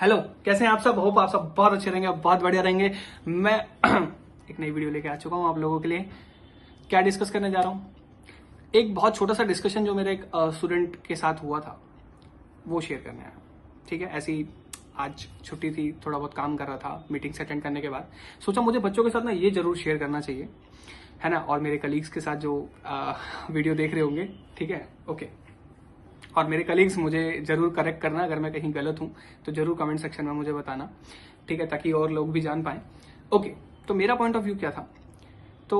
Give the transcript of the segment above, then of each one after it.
Hello, कैसे हैं आप सब। होप आप सब बहुत अच्छे रहेंगे, बहुत बढ़िया रहेंगे। मैं एक नई वीडियो लेके आ चुका हूं आप लोगों के लिए। क्या डिस्कस करने जा रहा हूं, एक बहुत छोटा सा डिस्कशन जो मेरे एक स्टूडेंट के साथ हुआ था वो शेयर करने आया। ठीक है, ऐसी आज छुट्टी थी, थोड़ा बहुत काम कर रहा था। मीटिंग से अटेंड करने के बाद सोचा मुझे बच्चों के साथ ना ये जरूर शेयर करना चाहिए, है ना। और मेरे कलीग्स के साथ जो वीडियो देख रहे होंगे, ठीक है, ओके। और मेरे कलीग्स मुझे जरूर करेक्ट करना अगर मैं कहीं गलत हूं, तो जरूर कमेंट सेक्शन में मुझे बताना, ठीक है, ताकि और लोग भी जान पाए। ओके, तो मेरा पॉइंट ऑफ व्यू क्या था। तो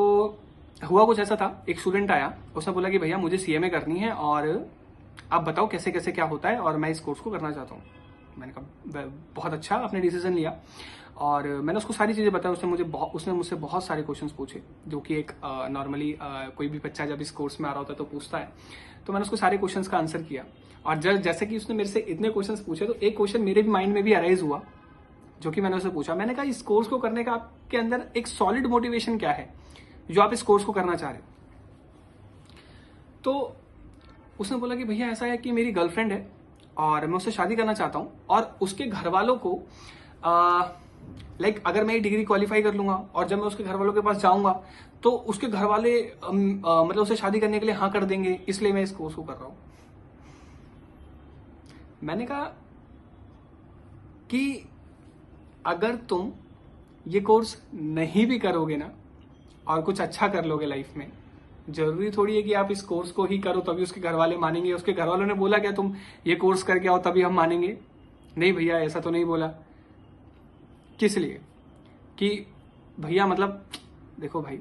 हुआ कुछ ऐसा था, एक स्टूडेंट आया, उसने बोला कि भैया मुझे सीएमए करनी है और आप बताओ कैसे कैसे क्या होता है, और मैं इस कोर्स को करना चाहता हूँ। मैंने कहा बहुत अच्छा, आपने डिसीजन लिया। और मैंने उसको सारी चीज़ें बताई। उसने मुझसे बहुत सारे क्वेश्चंस पूछे, जो कि एक नॉर्मली कोई भी बच्चा जब इस कोर्स में आ रहा होता है तो पूछता है। तो मैंने उसको सारे क्वेश्चंस का आंसर किया। और जैसे कि उसने मेरे से इतने क्वेश्चंस पूछे, तो एक क्वेश्चन मेरे भी माइंड में भी अराइज हुआ, जो कि मैंने उससे पूछा। मैंने कहा इस कोर्स को करने का आपके अंदर एक सॉलिड मोटिवेशन क्या है, जो आप इस कोर्स को करना चाह रहे हो। तो उसने बोला कि भैया ऐसा है कि मेरी गर्लफ्रेंड है और मैं उससे शादी करना चाहता हूँ, और उसके घर वालों को लाइक अगर मैं ये डिग्री क्वालिफाई कर लूंगा और जब मैं उसके घर वालों के पास जाऊंगा तो उसके घर वाले मतलब उसे शादी करने के लिए हाँ कर देंगे, इसलिए मैं इस कोर्स को कर रहा हूं। मैंने कहा कि अगर तुम ये कोर्स नहीं भी करोगे ना और कुछ अच्छा कर लोगे लाइफ में, जरूरी थोड़ी है कि आप इस कोर्स को ही करो तभी उसके घर वाले मानेंगे। उसके घर वालों ने बोला क्या तुम ये कोर्स करके आओ तभी हम मानेंगे? नहीं भैया, ऐसा तो नहीं बोला। किस लिए? कि भैया मतलब देखो भाई,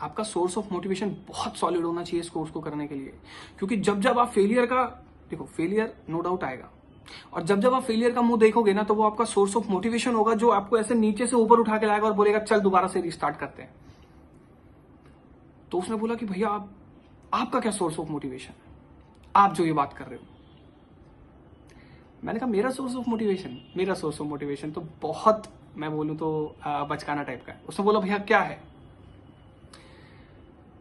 आपका सोर्स ऑफ मोटिवेशन बहुत सॉलिड होना चाहिए इस कोर्स को करने के लिए। क्योंकि जब जब आप फेलियर का, देखो फेलियर नो डाउट आएगा, और जब जब आप फेलियर का मुंह देखोगे ना, तो वो आपका सोर्स ऑफ मोटिवेशन होगा, जो आपको ऐसे नीचे से ऊपर उठा के लाएगा और बोलेगा चल दोबारा से रिस्टार्ट करते हैं। तो उसने बोला कि भैया आपका क्या सोर्स ऑफ मोटिवेशन है, आप जो ये बात कर रहे हो। मैंने कहा मेरा सोर्स ऑफ मोटिवेशन तो बहुत, मैं बोलूं तो बचकाना टाइप का है। उसने बोला भैया क्या है?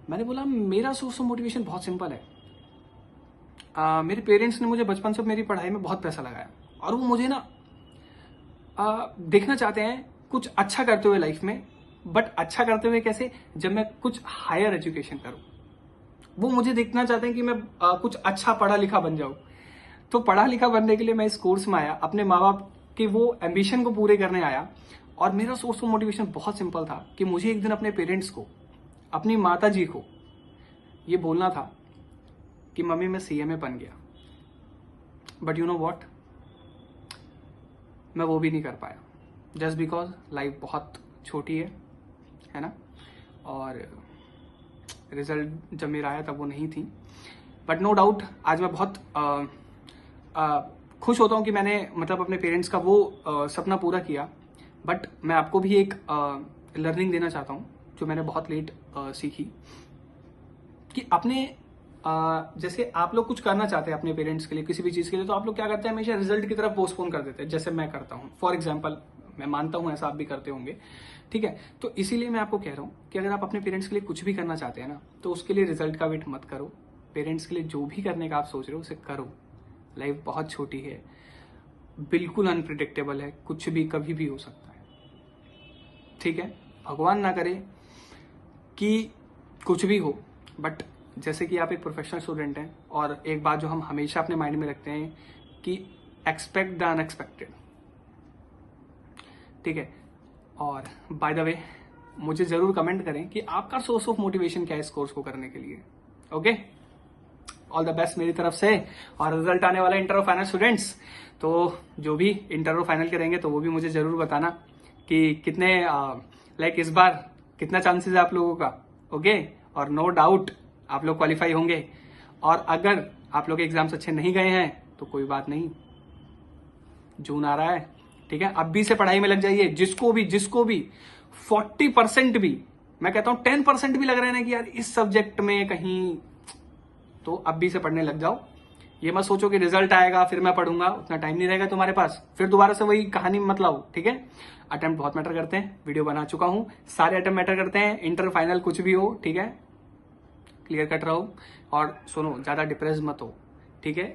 मैंने बोला मेरा सोर्स ऑफ मोटिवेशन बहुत सिंपल है। मेरे पेरेंट्स ने मुझे बचपन से मेरी पढ़ाई में बहुत पैसा लगाया, और वो मुझे ना देखना चाहते हैं कुछ अच्छा करते हुए लाइफ में। बट अच्छा करते हुए कैसे? जब मैं कुछ हायर एजुकेशन करूं, वो मुझे देखना चाहते हैं कि मैं कुछ अच्छा पढ़ा लिखा बन जाऊं। तो पढ़ा लिखा बनने के लिए मैं इस कोर्स में आया, अपने माँ बाप के वो एम्बिशन को पूरे करने आया। और मेरा सोर्स ऑफ मोटिवेशन बहुत सिंपल था कि मुझे एक दिन अपने पेरेंट्स को, अपनी माता जी को ये बोलना था कि मम्मी मैं सीएमए बन गया। बट यू नो व्हाट, मैं वो भी नहीं कर पाया, जस्ट बिकॉज लाइफ बहुत छोटी है ना। और रिजल्ट जब मेरा आया तब वो नहीं थी। बट नो डाउट आज मैं बहुत खुश होता हूं कि मैंने मतलब अपने पेरेंट्स का वो सपना पूरा किया। बट मैं आपको भी एक लर्निंग देना चाहता हूं, जो मैंने बहुत लेट सीखी, कि अपने जैसे आप लोग कुछ करना चाहते हैं अपने पेरेंट्स के लिए, किसी भी चीज के लिए, तो आप लोग क्या करते हैं, हमेशा रिजल्ट की तरफ पोस्टपोन कर देते हैं, जैसे मैं करता हूँ। फॉर एग्जाम्पल, मैं मानता हूँ ऐसा आप भी करते होंगे, ठीक है। तो इसीलिए मैं आपको कह रहा हूँ कि अगर आप अपने पेरेंट्स के लिए कुछ भी करना चाहते हैं ना, तो उसके लिए रिजल्ट का वेट मत करो। पेरेंट्स के लिए जो भी करने का आप सोच रहे हो उसे करो। लाइफ बहुत छोटी है, बिल्कुल अनप्रिडिक्टेबल है, कुछ भी कभी भी हो सकता है, ठीक है। भगवान ना करे कि कुछ भी हो, बट जैसे कि आप एक प्रोफेशनल स्टूडेंट हैं, और एक बात जो हम हमेशा अपने माइंड में रखते हैं कि एक्सपेक्ट द अनएक्सपेक्टेड, ठीक है। और बाय द वे, मुझे जरूर कमेंट करें कि आपका सोर्स ऑफ मोटिवेशन क्या है इस कोर्स को करने के लिए। ओके, ऑल द बेस्ट मेरी तरफ से। और रिजल्ट आने वाला इंटर और फाइनल स्टूडेंट्स, तो जो भी इंटर और फाइनल के रहेंगे तो वो भी मुझे जरूर बताना कि कितने लाइक इस बार कितना चांसेस है आप लोगों का। ओके, और नो डाउट आप लोग क्वालिफाई होंगे। और अगर आप लोग एग्जाम्स अच्छे नहीं गए हैं तो कोई बात नहीं, जून आ रहा है, ठीक है। अभी से पढ़ाई में लग जाइए। जिसको भी 40% भी, मैं कहता हूं 10% भी लग रहा है ना कि यार इस सब्जेक्ट में कहीं, तो अभी से पढ़ने लग जाओ। ये मत सोचो कि रिजल्ट आएगा फिर मैं पढ़ूंगा, उतना टाइम नहीं रहेगा तुम्हारे पास, फिर दोबारा से वही कहानी मत लाओ, ठीक है। अटेम्प्ट बहुत मैटर करते हैं, वीडियो बना चुका हूं, सारे अटेम्प्ट मैटर करते हैं, इंटर फाइनल कुछ भी हो, ठीक है। क्लियर कट रहो और सुनो, ज्यादा डिप्रेस मत हो, ठीक है।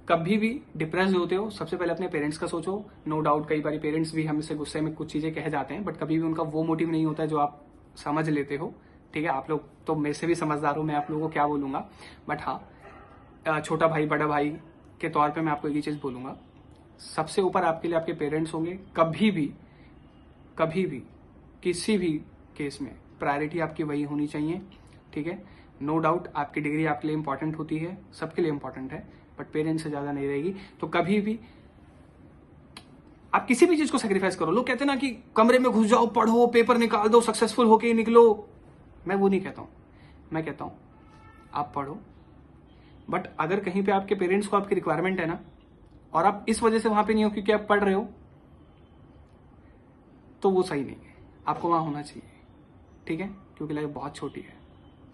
कभी भी डिप्रेस होते हो सबसे पहले अपने पेरेंट्स का सोचो। नो डाउट कई बार पेरेंट्स भी हमसे गुस्से में कुछ चीजें कह जाते हैं, बट कभी भी उनका वो मोटिव नहीं होता है जो आप समझ लेते हो। ठीक है, आप लोग तो मेरे से भी समझदार हो, मैं आप लोगों को क्या बोलूंगा, बट हाँ छोटा भाई बड़ा भाई के तौर पे मैं आपको एक ही चीज बोलूंगा, सबसे ऊपर आपके लिए आपके पेरेंट्स होंगे। कभी भी किसी भी केस में प्रायोरिटी आपकी वही होनी चाहिए। ठीक है, नो डाउट आपकी डिग्री आपके लिए इंपॉर्टेंट होती है, सबके लिए इंपॉर्टेंट है, बट पेरेंट्स से ज्यादा नहीं रहेगी। तो कभी भी आप किसी भी चीज को सेक्रीफाइस करो। लोग कहते हैं ना कि कमरे में घुस जाओ, पढ़ो, पेपर निकाल दो, सक्सेसफुल होके ही निकलो। मैं वो नहीं कहता हूं, मैं कहता हूं आप पढ़ो, बट अगर कहीं पे आपके पेरेंट्स को आपकी रिक्वायरमेंट है ना, और आप इस वजह से वहां पे नहीं हो क्योंकि आप पढ़ रहे हो, तो वो सही नहीं है, आपको वहां होना चाहिए। ठीक है, क्योंकि लाइफ बहुत छोटी है।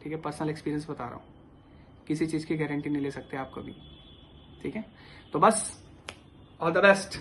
ठीक है, पर्सनल एक्सपीरियंस बता रहा हूं, किसी चीज की गारंटी नहीं ले सकते आप कभी। ठीक है, तो बस ऑल द बेस्ट।